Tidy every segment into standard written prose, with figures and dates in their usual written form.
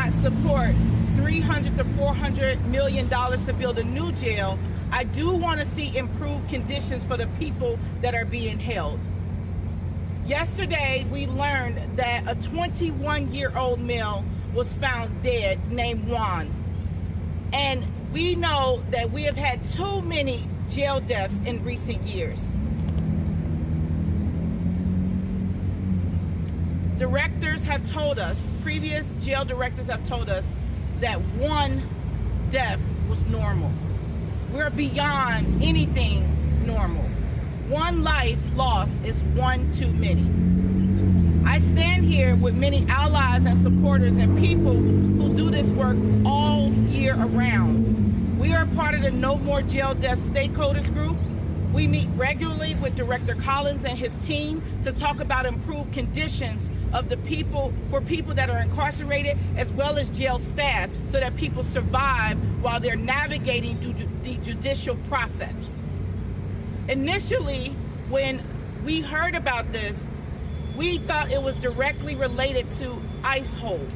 not support $300 to $400 million to build a new jail, I do want to see improved conditions for the people that are being held. Yesterday, we learned that a 21-year-old male was found dead named Juan. And we know that we have had too many jail deaths in recent years. Directors have told us, previous jail directors have told us that one death was normal. We're beyond anything normal. One life lost is one too many. I stand here with many allies and supporters and people who do this work all year around. We are part of the No More Jail Deaths Stakeholders Group. We meet regularly with Director Collins and his team to talk about improved conditions of the people, for people that are incarcerated, as well as jail staff, so that people survive while they're navigating the judicial process. Initially, when we heard about this, we thought it was directly related to ICE hold.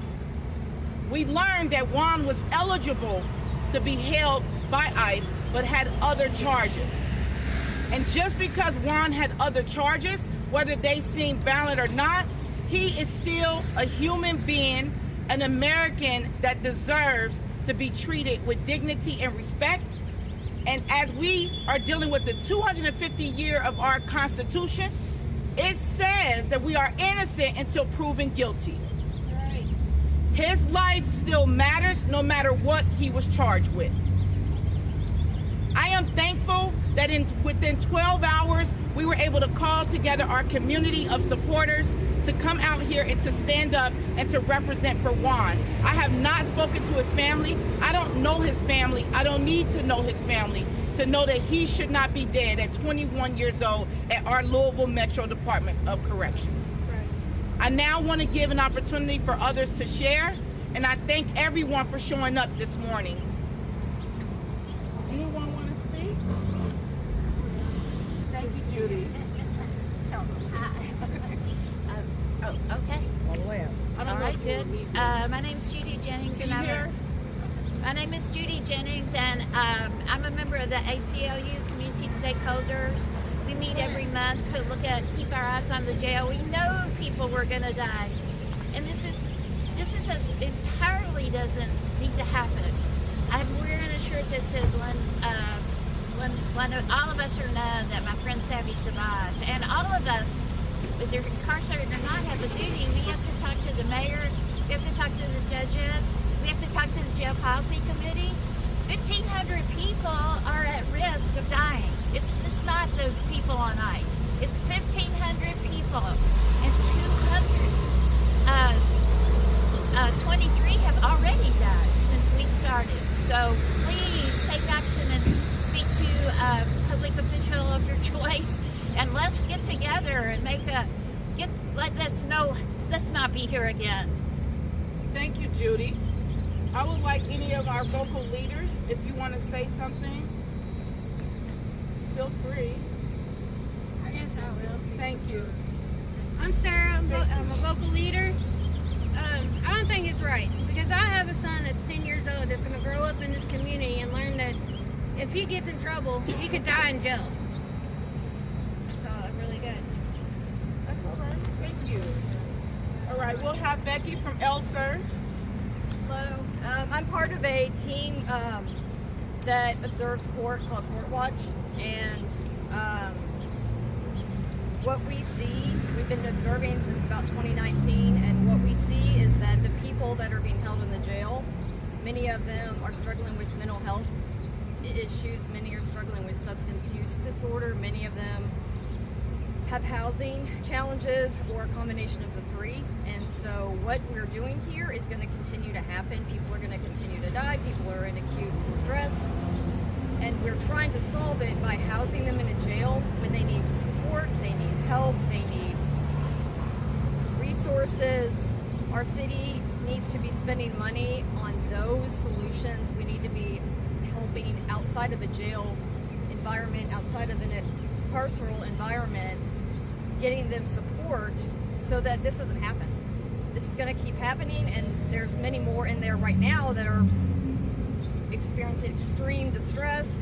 We learned that Juan was eligible to be held by ICE, but had other charges. And just because Juan had other charges, whether they seem valid or not, he is still a human being, an American that deserves to be treated with dignity and respect. And as we are dealing with the 250th year of our Constitution, it says that we are innocent until proven guilty. That's right. His life still matters no matter what he was charged with. I am thankful that within 12 hours, we were able to call together our community of supporters to come out here and to stand up and to represent for Juan. I have not spoken to his family. I don't know his family. I don't need to know his family to know that he should not be dead at 21 years old at our Louisville Metro Department of Corrections. Right. I now want to give an opportunity for others to share, and I thank everyone for showing up this morning. Anyone want to speak? Thank you, Judy. Oh, okay. All the way up. All right, good. My name's Judy Jennings. Can you hear? My name is Judy Jennings, and I'm a member of the ACLU Community Stakeholders. We meet every month to keep our eyes on the jail. We know people were going to die, and this entirely doesn't need to happen. We're wearing a shirt that says, all of us are known that my friend Savvy survived, and all of us, whether incarcerated or not, have a duty. We have to talk to the mayor, we have to talk to the judges, we have to talk to the jail policy committee. 1,500 people are at risk of dying. It's just not the people on ICE. It's 1,500 people, and 223 have already died since we started. So please take action and speak to a public official of your choice, and let's get together and let's not be here again. Thank you, Judy. I would like any of our vocal leaders, if you want to say something, feel free. I guess I will. Thank you. I'm Sarah. I'm a vocal leader. I don't think it's right, because I have a son that's 10 years old that's going to grow up in this community and learn that if he gets in trouble, he could die in jail. That's all. Really good. That's all right. Thank you. All right, we'll have Becky from L-Surge. Hello. I'm part of a team that observes court called Court Watch, and what we see, we've been observing since about 2019, and what we see is that the people that are being held in the jail, many of them are struggling with mental health issues, many are struggling with substance use disorder, many of them have housing challenges or a combination of the three. And so what we're doing here is going to continue to happen. People are going to continue to die. People are in acute distress. And we're trying to solve it by housing them in a jail when they need support, they need help, they need resources. Our city needs to be spending money on those solutions. We need to be helping outside of a jail environment, outside of an carceral environment, getting them support so that this doesn't happen. this is going to keep happening, and there's many more in there right now that are experiencing extreme distress,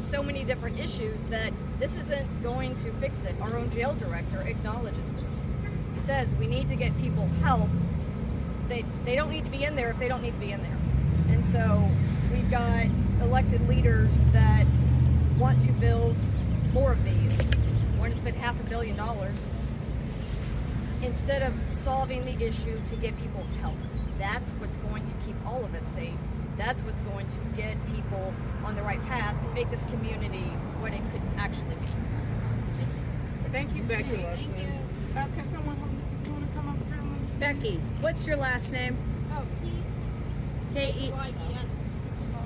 so many different issues that this isn't going to fix it. Our own jail director acknowledges this. He says we need to get people help. They don't need to be in there if they don't need to be in there. And so we've got elected leaders that want to build more of these. Want to spend $500 million instead of solving the issue to get people help. That's what's going to keep all of us safe. That's what's going to get people on the right path and make this community what it could actually be. Thank you, Becky. Thank you. Can someone want to come up here? Becky, what's your last name? Oh, peace. K-E-Y-E-S.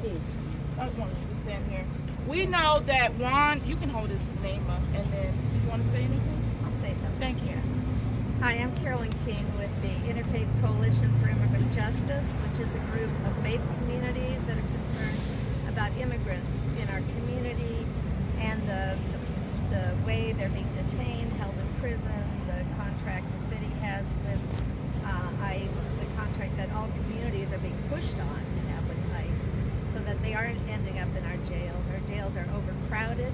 Peace. I just wanted you to stand here. We know that Juan, you can hold his name up, and then, do you want to say anything? I'll say something. Thank you. Hi, I'm Carolyn King with the Interfaith Coalition for Immigrant Justice, which is a group of faith communities that are concerned about immigrants in our community and the way they're being detained, held in prison, the contract the city has with ICE, the contract that all communities are being pushed on to have with ICE, so that they aren't ending up in our jails. Our jails are overcrowded.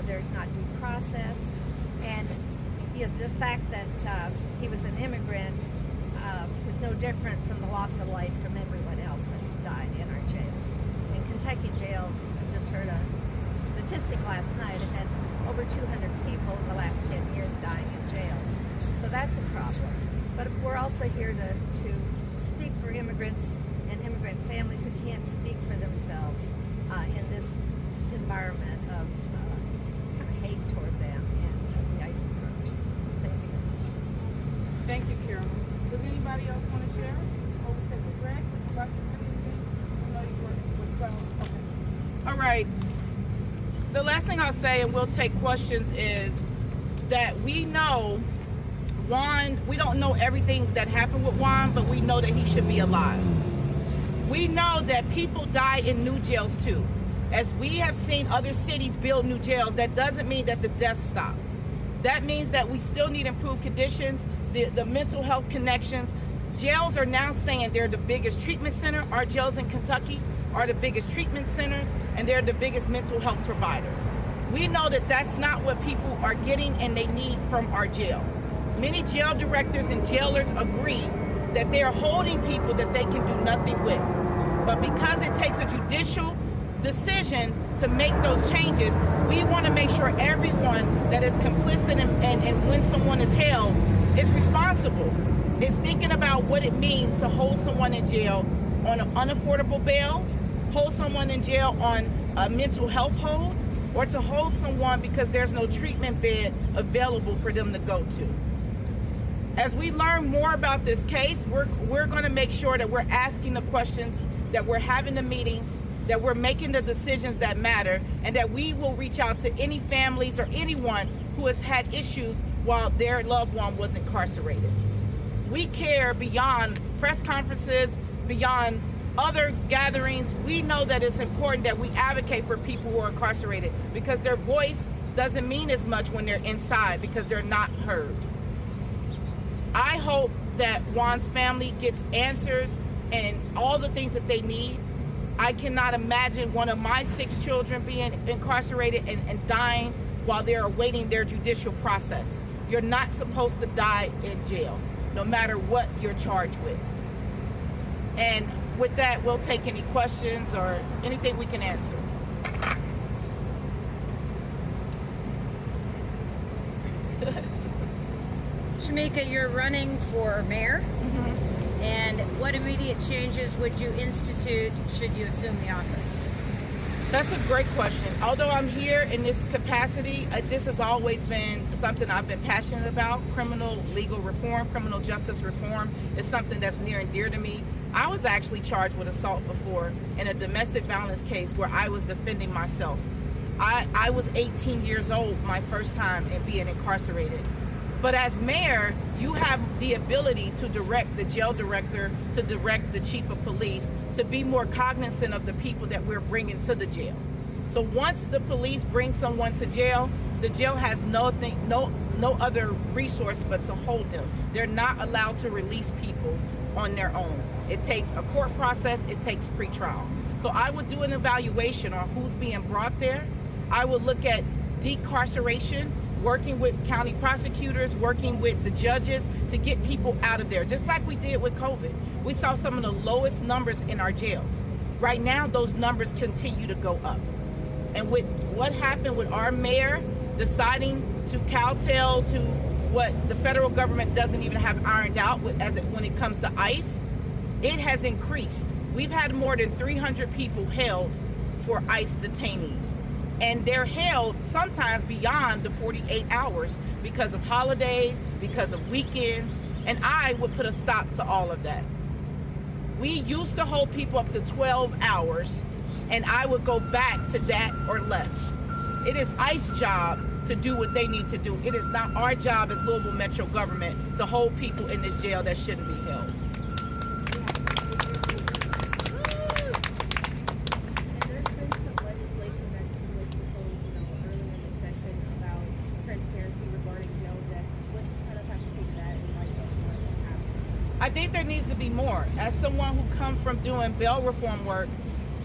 There's not due process, and the fact that he was an immigrant was no different from the loss of life from everyone else that's died in our jails. In Kentucky jails, I just heard a statistic last night, it had over 200 people in the last 10 years dying in jails. So that's a problem. But we're also here to speak for immigrants and immigrant families who can't speak for themselves in this environment of kind of hate toward them and the ICE approach. So thank you. Thank you, Carolyn. Does anybody else want to share? Or we take a break about the city? I know you were with Carolyn. Okay. All right. The last thing I'll say, and we'll take questions, is that we know Juan, we don't know everything that happened with Juan, but we know that he should be alive. We know that people die in new jails too. As we have seen other cities build new jails, that doesn't mean that the deaths stop. That means that we still need improved conditions, the mental health connections. Jails are now saying they're the biggest treatment center. Our jails in Kentucky are the biggest treatment centers, and they're the biggest mental health providers. We know that that's not what people are getting and they need from our jail. Many jail directors and jailers agree that they're holding people that they can do nothing with. But because it takes a judicial decision to make those changes, we want to make sure everyone that is complicit and when someone is held is responsible, is thinking about what it means to hold someone in jail on unaffordable bails, hold someone in jail on a mental health hold, or to hold someone because there's no treatment bed available for them to go to. As we learn more about this case, we're going to make sure that we're asking the questions, that we're having the meetings, that we're making the decisions that matter, and that we will reach out to any families or anyone who has had issues while their loved one was incarcerated. We care beyond press conferences, beyond other gatherings. We know that it's important that we advocate for people who are incarcerated because their voice doesn't mean as much when they're inside because they're not heard. I hope that Juan's family gets answers and all the things that they need. I cannot imagine one of my 6 children being incarcerated and dying while they're awaiting their judicial process. You're not supposed to die in jail, no matter what you're charged with. And with that, we'll take any questions or anything we can answer. Shamika, you're running for mayor. Mm-hmm. And what immediate changes would you institute should you assume the office? That's a great question. Although I'm here in this capacity, this has always been something I've been passionate about. Criminal legal reform, criminal justice reform is something that's near and dear to me. I was actually charged with assault before in a domestic violence case where I was defending myself. I was 18 years old my first time in being incarcerated. But as mayor, you have the ability to direct the jail director, to direct the chief of police, to be more cognizant of the people that we're bringing to the jail. So once the police bring someone to jail, the jail has no no other resource but to hold them. They're not allowed to release people on their own. It takes a court process, it takes pretrial. So I would do an evaluation on who's being brought there. I would look at decarceration, working with county prosecutors, working with the judges to get people out of there, just like we did with COVID. We saw some of the lowest numbers in our jails. Right now, those numbers continue to go up. And with what happened with our mayor deciding to kowtow to what the federal government doesn't even have ironed out when it comes to ICE, it has increased. We've had more than 300 people held for ICE detainees. And they're held sometimes beyond the 48 hours because of holidays, because of weekends, and I would put a stop to all of that. We used to hold people up to 12 hours, and I would go back to that or less. It is ICE's job to do what they need to do. It is not our job as Louisville Metro government to hold people in this jail that shouldn't be held. I think there needs to be more. As someone who comes from doing bail reform work,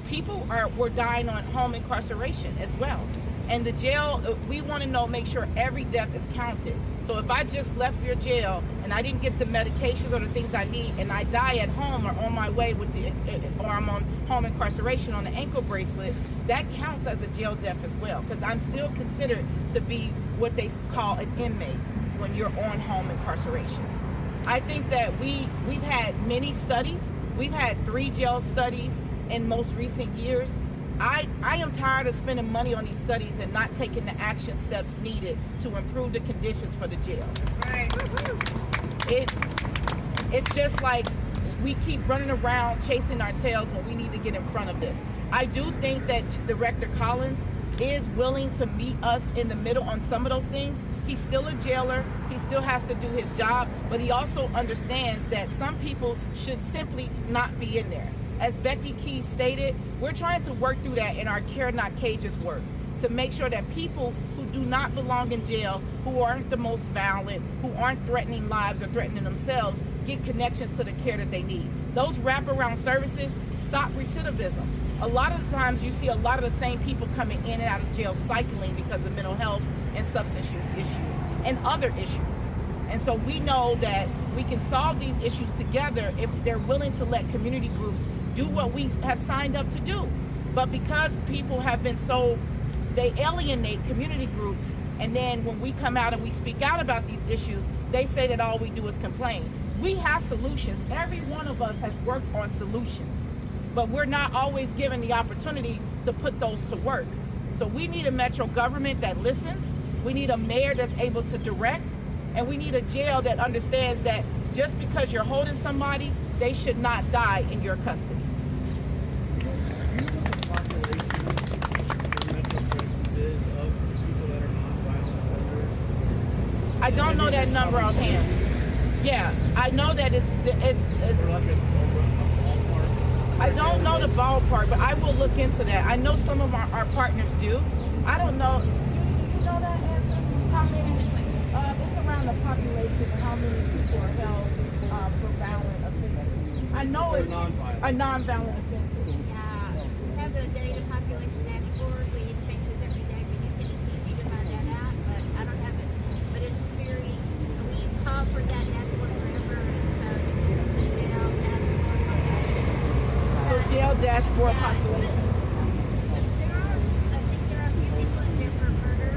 people were dying on home incarceration as well. And the jail, we want to make sure every death is counted. So if I just left your jail and I didn't get the medications or the things I need and I die at home or on my way or I'm on home incarceration on the ankle bracelet, that counts as a jail death as well, because I'm still considered to be what they call an inmate when you're on home incarceration. I think that we've had many studies. We've had 3 jail studies in most recent years. I am tired of spending money on these studies and not taking the action steps needed to improve the conditions for the jail. Right. It's just like we keep running around chasing our tails when we need to get in front of this. I do think that Director Collins is willing to meet us in the middle on some of those things. He's still a jailer. He still has to do his job, but he also understands that some people should simply not be in there. As Becky Key stated, we're trying to work through that in our Care Not Cages work to make sure that people who do not belong in jail, who aren't the most violent, who aren't threatening lives or threatening themselves, get connections to the care that they need. Those wraparound services stop recidivism. A lot of the times you see a lot of the same people coming in and out of jail cycling because of mental health and substance use issues and other issues. And so we know that we can solve these issues together if they're willing to let community groups do what we have signed up to do. But because people have been they alienate community groups, and then when we come out and we speak out about these issues, they say that all we do is complain. We have solutions. Every one of us has worked on solutions, but we're not always given the opportunity to put those to work. So we need a metro government that listens. We need a mayor that's able to direct, and we need a jail that understands that just because you're holding somebody, they should not die in your custody. I don't know that number offhand. Yeah, I know that it's I don't know the ballpark, but I will look into that. I know some of our partners do. I don't know. You know that answer? How many? It's around the population and how many people are held for violent offenses. I know it's a non-violent offense. Have the data population dashboard. We change it every day, but it's easy to find that out. But I don't have it. But it's very. We call for that dashboard forever. So the jail dashboard. So jail dashboard population. I think there are a few people in there for murder,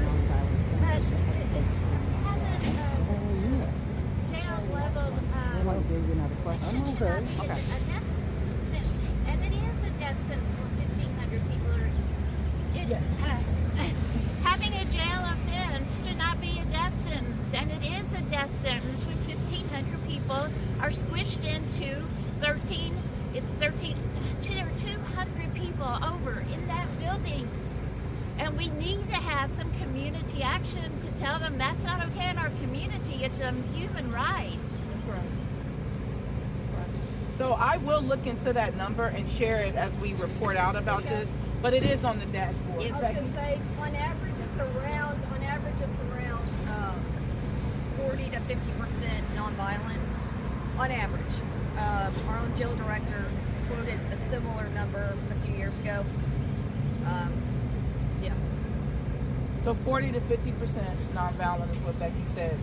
but it hasn't jail level. Okay. A death sentence, and it is a death sentence when 1,500 people are. Having a jail offense should not be a death sentence, and it is a death sentence when 1,500 people are squished into 13. It's 13. There are 200 people over in that building, and we need to have some community action to tell them that's not okay in our community. It's a human right. That's right. So I will look into that number and share it as we report out about this, but it is on the dashboard. I was going to say, on average, it's around 40 to 50% nonviolent on average. Our own jail director quoted a similar number a few years ago. Yeah. So 40 to 50% nonviolent is what Becky said.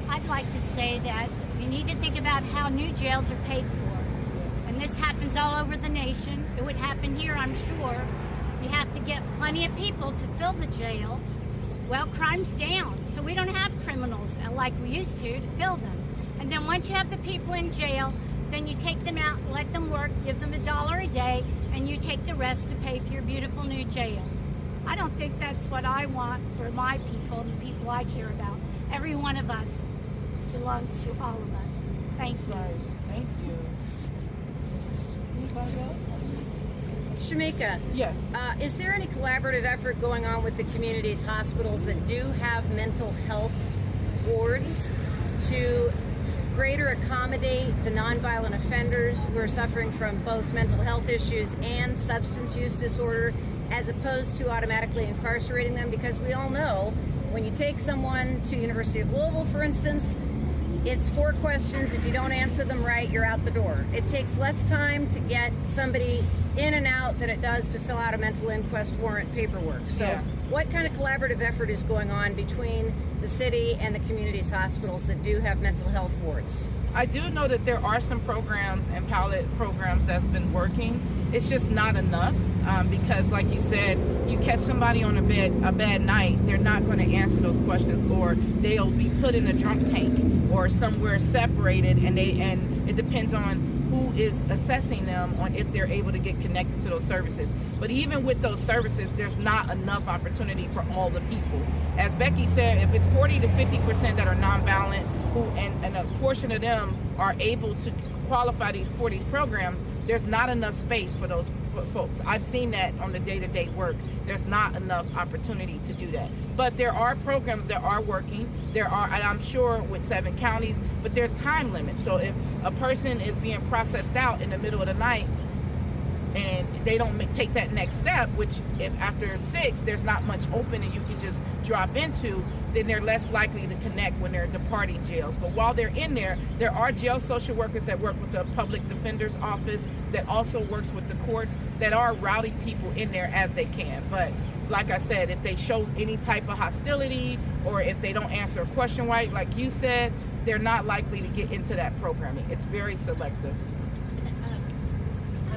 I'd like to say that we need to think about how new jails are paid for. And this happens all over the nation. It would happen here, I'm sure. You have to get plenty of people to fill the jail. Well, crime's down, so we don't have criminals like we used to fill them. And then once you have the people in jail, then you take them out, let them work, give them $1 a day, and you take the rest to pay for your beautiful new jail. I don't think that's what I want for my people, the people I care about. Every one of us belongs to all of us. Thank you. Right. Thank you. Anybody else? Shamika, Yes. is there any collaborative effort going on with the community's hospitals that do have mental health wards to greater accommodate the nonviolent offenders who are suffering from both mental health issues and substance use disorder, as opposed to automatically incarcerating them? Because we all know when you take someone to University of Louisville, for instance, it's 4 questions. If you don't answer them right, you're out the door. It takes less time to get somebody in and out than it does to fill out a mental inquest warrant paperwork. So Yeah. what kind of collaborative effort is going on between the city and the community's hospitals that do have mental health wards? I do know that there are some programs and pilot programs that's been working. It's just not enough because, like you said, you catch somebody on a bad night, they're not going to answer those questions, or they'll be put in a drunk tank or somewhere separated, and it depends on who is assessing them on if they're able to get connected to those services. But even with those services, there's not enough opportunity for all the people. As Becky said, if it's 40 to 50% that are nonviolent, and a portion of them are able to qualify for these programs, there's not enough space for those folks. I've seen that on the day-to-day work. There's not enough opportunity to do that. But there are programs that are working. There are, and I'm sure with 7 counties, but there's time limits. So if a person is being processed out in the middle of the night and they don't take that next step, which if after 6 there's not much open and you can just drop into, then they're less likely to connect when they're departing jails. But while they're in there are jail social workers that work with the public defender's office, that also works with the courts, that are routing people in there as they can. But like I said, if they show any type of hostility, or if they don't answer a question right, like you said, they're not likely to get into that programming. It's very selective.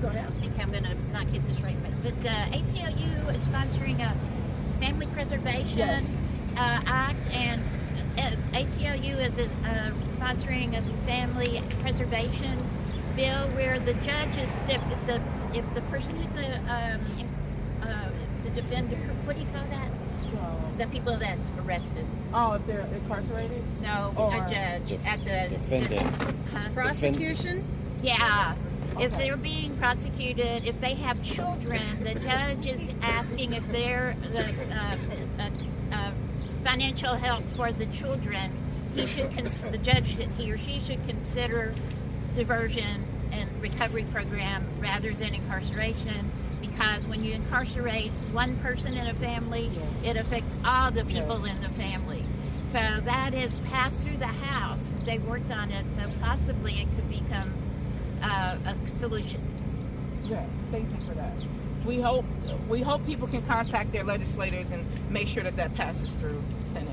I think I'm going to not get this right, but ACLU is sponsoring a family preservation act, and ACLU is sponsoring a family preservation bill where the judge, if the person who's the defender, what do you call that? The people that's arrested. Oh, if they're incarcerated? No, Or a judge at the Defendant. Prosecution? Yeah. Okay. If they're being prosecuted, if they have children, the judge is asking if they're financial help for the children. The judge, he or she should consider diversion and recovery program rather than incarceration, because when you incarcerate one person in a family, it affects all the people in the family. So that is passed through the House. They worked on it, so possibly it could become a solution. Yeah, thank you for that. We hope people can contact their legislators and make sure that passes through Senate.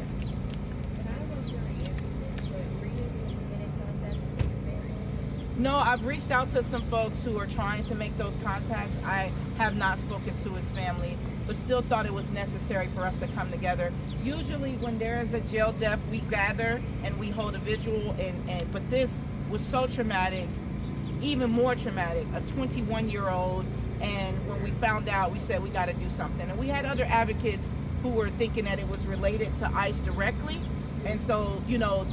No, I've reached out to some folks who are trying to make those contacts. I have not spoken to his family, but still thought it was necessary for us to come together. Usually when there is a jail death, we gather and we hold a vigil, but this was so traumatic, even more traumatic, a 21-year-old, and when we found out, we said we got to do something. And we had other advocates who were thinking that it was related to ICE directly, and so,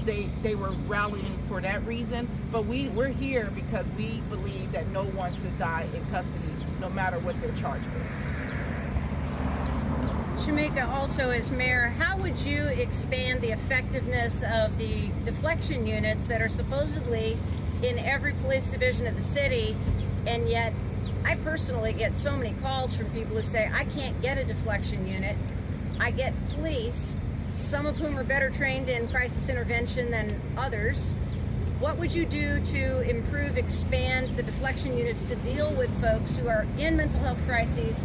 they were rallying for that reason. But we're here because we believe that no one should die in custody, no matter what they're charged with. Shamika, also as mayor, how would you expand the effectiveness of the deflection units that are supposedly in every police division of the city, and yet I personally get so many calls from people who say, I can't get a deflection unit. I get police some of whom are better trained in crisis intervention than others. What would you do to improve, expand the deflection units to deal with folks who are in mental health crises,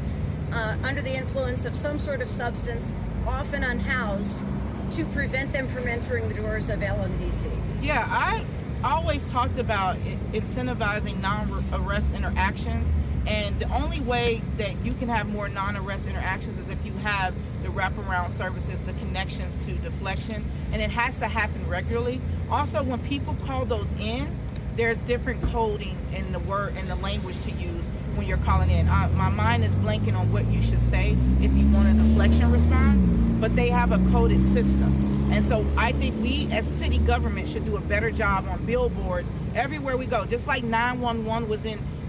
under the influence of some sort of substance, often unhoused, to prevent them from entering the doors of LMDC? Yeah, I always talked about incentivizing non-arrest interactions, and the only way that you can have more non-arrest interactions is if you have the wraparound services, the connections to deflection, and it has to happen regularly. Also, when people call those in, there's different coding in the word and the language to use when you're calling in. My mind is blanking on what you should say if you want a deflection response, but they have a coded system. And so I think we as city government should do a better job on billboards everywhere we go. Just like 911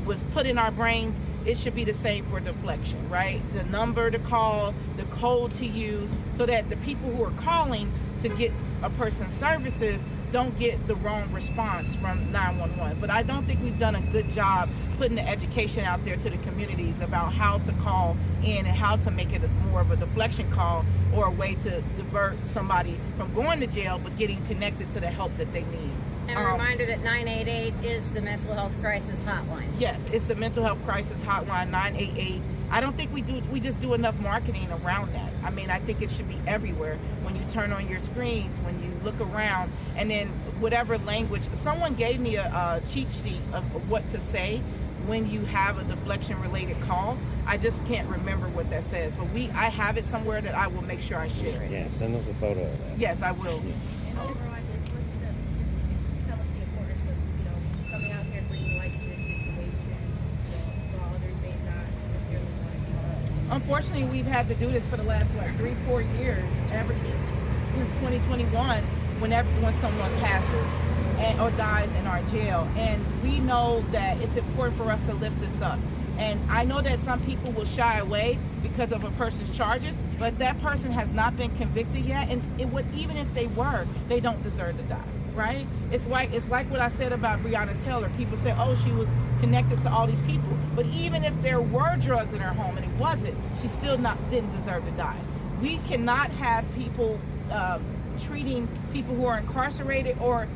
was put in our brains, it should be the same for deflection, right? The number to call, the code to use, so that the people who are calling to get a person's services don't get the wrong response from 911. But I don't think we've done a good job putting the education out there to the communities about how to call in and how to make it more of a deflection call, or a way to divert somebody from going to jail but getting connected to the help that they need. And a reminder that 988 is the mental health crisis hotline. Yes, it's the mental health crisis hotline, 988. I don't think we just do enough marketing around that. I mean, I think it should be everywhere. When you turn on your screens, when you look around, and then whatever language. Someone gave me a cheat sheet of what to say when you have a deflection related call. I just can't remember what that says, but I have it somewhere that I will make sure I share it. Yeah, send us a photo of that. Yes, I will. And overall, tell us the importance of, coming out here and bringing light to this situation, for all others may not sincerely want to. Unfortunately, we've had to do this for the last 3-4 years, since 2021, when someone passes or dies in our jail. And we know that it's important for us to lift this up. And I know that some people will shy away because of a person's charges, but that person has not been convicted yet, and even if they were, they don't deserve to die, right? It's like what I said about Breonna Taylor. People say, oh, she was connected to all these people, but even if there were drugs in her home and it wasn't, she still didn't deserve to die. We cannot have people treating people who are incarcerated or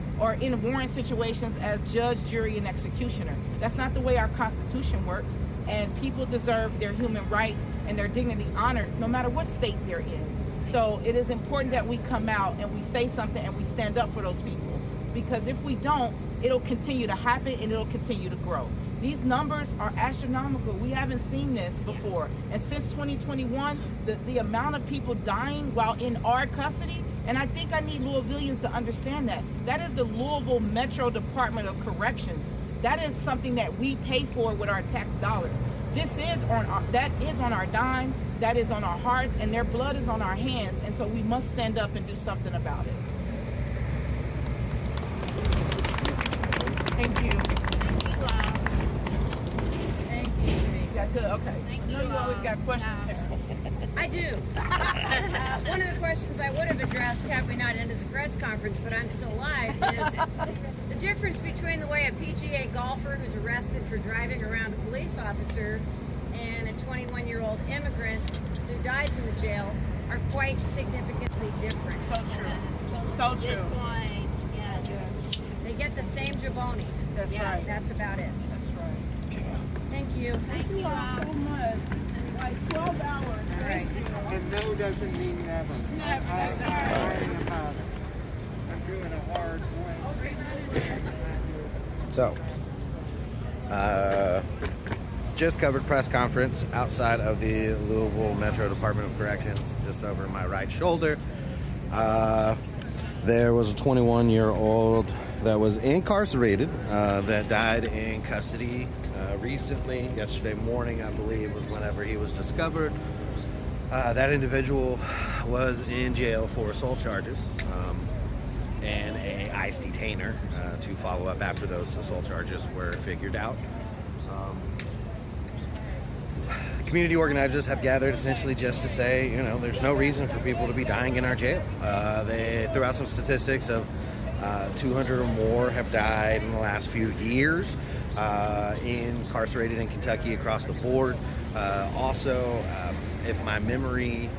in warrant situations as judge, jury, and executioner. That's not the way our Constitution works, and people deserve their human rights and their dignity honored no matter what state they're in. So it is important that we come out and we say something and we stand up for those people, because if we don't, it'll continue to happen and it'll continue to grow. These numbers are astronomical. We haven't seen this before. And since 2021, the amount of people dying while in our custody, and I think I need Louisvillians to understand that. That is the Louisville Metro Department of Corrections. That is something that we pay for with our tax dollars. That is on our dime, that is on our hearts, and their blood is on our hands. And so we must stand up and do something about it. Thank you. Thank you. Yeah, good. Okay. I know you always got questions, Tara. I do. One of the questions I would have addressed had we not ended the press conference, but I'm still alive, is the difference between the way a PGA golfer who's arrested for driving around a police officer and a 21-year-old immigrant who dies in the jail are quite significantly different. So true. So true. It's like, yes. Yes, They get the same jaboni. that's right. That's about it. That's right. Thank you. Thank you all so much. Like 12 hours. All right. And no doesn't mean never. Never. I'm about it. I'm doing a hard way. So, just covered press conference outside of the Louisville Metro Department of Corrections, just over my right shoulder. There was a 21-year-old that was incarcerated that died in custody recently. Yesterday morning, I believe, was whenever he was discovered. That individual was in jail for assault charges and a ICE detainer to follow up after those assault charges were figured out. Community organizers have gathered essentially just to say, there's no reason for people to be dying in our jail. They threw out some statistics of 200 or more have died in the last few years, incarcerated in Kentucky across the board. Also, if my memory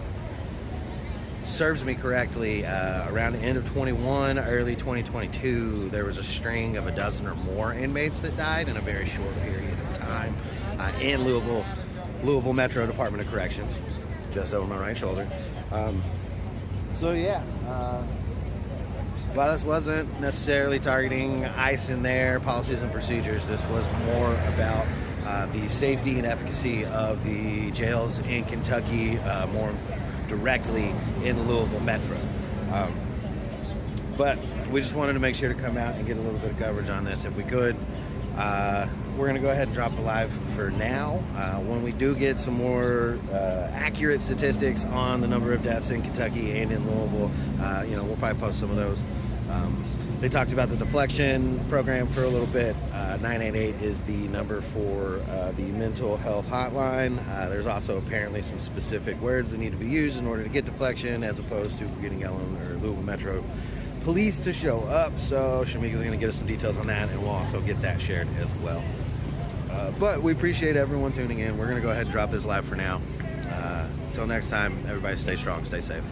serves me correctly, around the end of 21, early 2022, there was a string of a dozen or more inmates that died in a very short period of time in Louisville Metro Department of Corrections, just over my right shoulder. So yeah, while this wasn't necessarily targeting ICE in their policies and procedures, this was more about the safety and efficacy of the jails in Kentucky, more directly in the Louisville Metro. But we just wanted to make sure to come out and get a little bit of coverage on this if we could. We're going to go ahead and drop the live for now. When we do get some more accurate statistics on the number of deaths in Kentucky and in Louisville, we'll probably post some of those. They talked about the deflection program for a little bit. 988 is the number for the mental health hotline. There's also apparently some specific words that need to be used in order to get deflection, as opposed to getting Ellen or Louisville Metro Police to show up. So Shamika's going to get us some details on that, and we'll also get that shared as well. But we appreciate everyone tuning in. We're going to go ahead and drop this live for now. Until next time, everybody stay strong, stay safe.